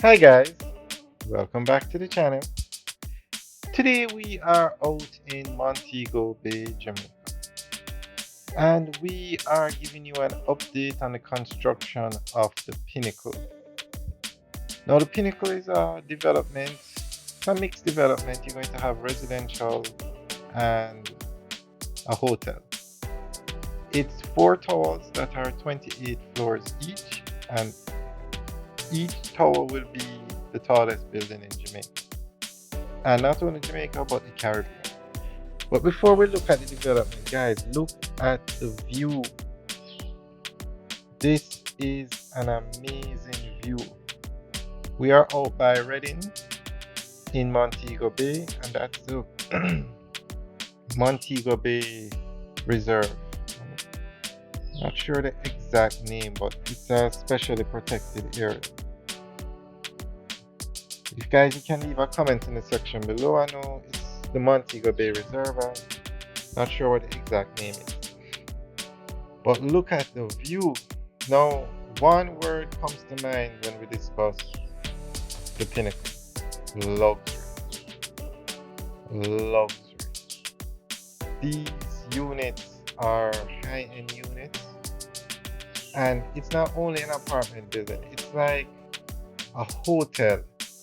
Hi guys, welcome back to the channel. Today we are out in Montego Bay, Jamaica, and we are giving you an update on the construction of the Pinnacle. Now the Pinnacle is a development, it's a mixed development. You're going to have residential and a hotel. It's four towers that are 28 floors each, and each tower will be the tallest building in Jamaica. And not only Jamaica, but the Caribbean. But before we look at the development, guys, look at the view. This is an amazing view. We are out by Reading in Montego Bay, and that's the Montego Bay Reserve. Not sure the exact name, but it's a specially protected area. If guys, you can leave a comment in the section below. I know it's the Montego Bay Reserve. I'm not sure what the exact name is. But look at the view. Now, one word comes to mind when we discuss the Pinnacle: luxury. Luxury. These units are high-end units, and it's not only an apartment building, it's like a hotel.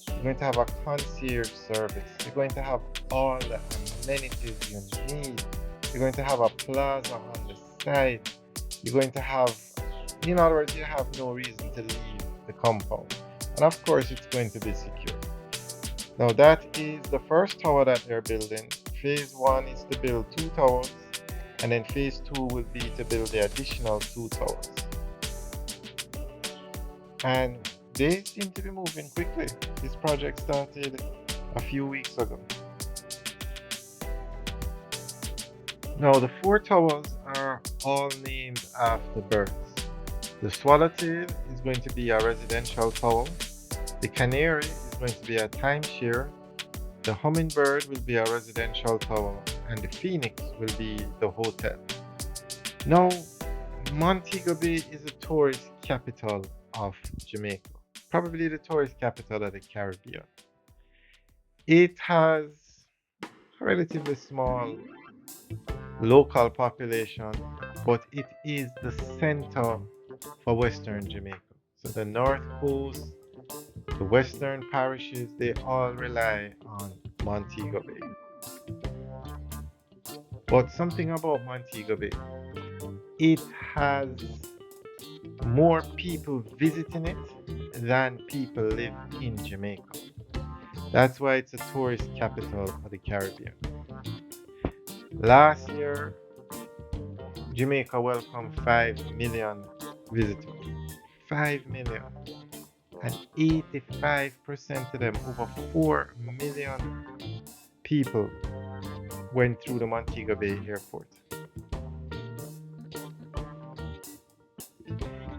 You're going to have a concierge service, you're going to have all the amenities you need, you're going to have a plaza on the side, you're going to have, in other words, you have no reason to leave the compound. And of course, it's going to be secure. Now, that is the first tower that they're building. Phase one is to build two towers, and then phase two will be to build the additional two towers. And they seem to be moving quickly. This project started a few weeks ago. Now, the four towers are all named after birds. The Swallowtail is going to be a residential tower. The Canary is going to be a timeshare. The Hummingbird will be a residential tower. And the Phoenix will be the hotel. Now, Montego Bay is a tourist capital of Jamaica, probably the tourist capital of the Caribbean. It has a relatively small local population, but it is the center for Western Jamaica. So the North Coast, the Western parishes, they all rely on Montego Bay. But something about Montego Bay, it has more people visiting it than people live in Jamaica. That's why it's a tourist capital of the Caribbean. Last year, Jamaica welcomed 5 million visitors. 5 million. And 85% of them, over 4 million people, went through the Montego Bay Airport.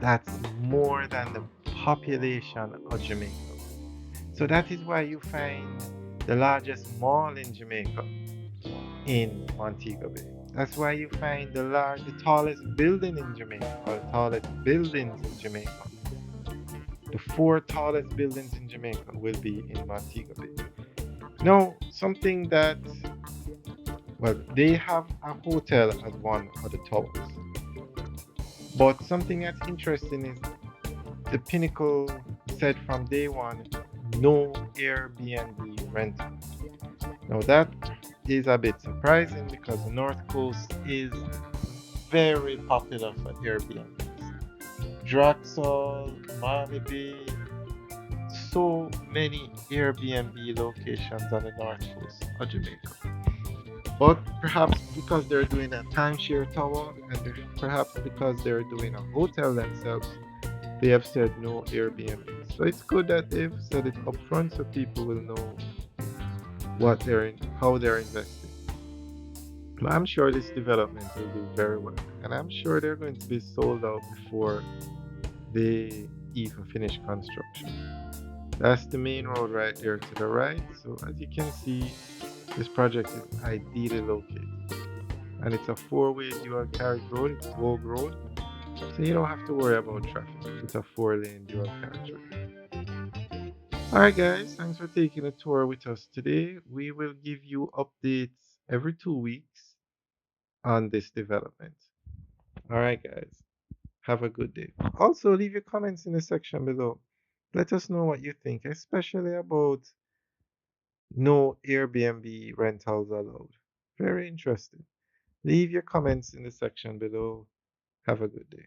That's more than the population of Jamaica. So that is why you find the largest mall in Jamaica in Montego Bay. That's why you find the tallest building in Jamaica, or the tallest buildings in Jamaica. The four tallest buildings in Jamaica will be in Montego Bay. Now, something that, well, they have a hotel as one of the towers. But something that's interesting is the Pinnacle said from day one, no Airbnb rental. Now that is a bit surprising because the North Coast is very popular for Airbnbs. Draxel, Miami Bay, so many Airbnb locations on the North Coast of Jamaica. But perhaps because they're doing a timeshare tower, and perhaps because they're doing a hotel themselves, they have said no Airbnb. So it's good that they've said it upfront so people will know what they're in, how they're investing. But I'm sure this development will do very well, and I'm sure they're going to be sold out before they even finish construction. That's the main road right there to the right. So as you can see, this project is ideally located, and it's a four-way dual carriage road. It's Vogue Road, so you don't have to worry about traffic. It's a four-lane dual carriage road. All right, guys, thanks for taking a tour with us today. We will give you updates every 2 weeks on this development. All right, guys, have a good day. Also, leave your comments in the section below. Let us know what you think, especially about no Airbnb rentals allowed. Very interesting. Leave your comments in the section below. Have a good day.